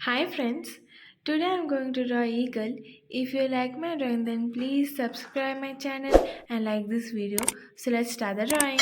Hi friends, today I'm going to draw eagle. If you like my drawing then please subscribe my channel and like this video. So let's start the drawing.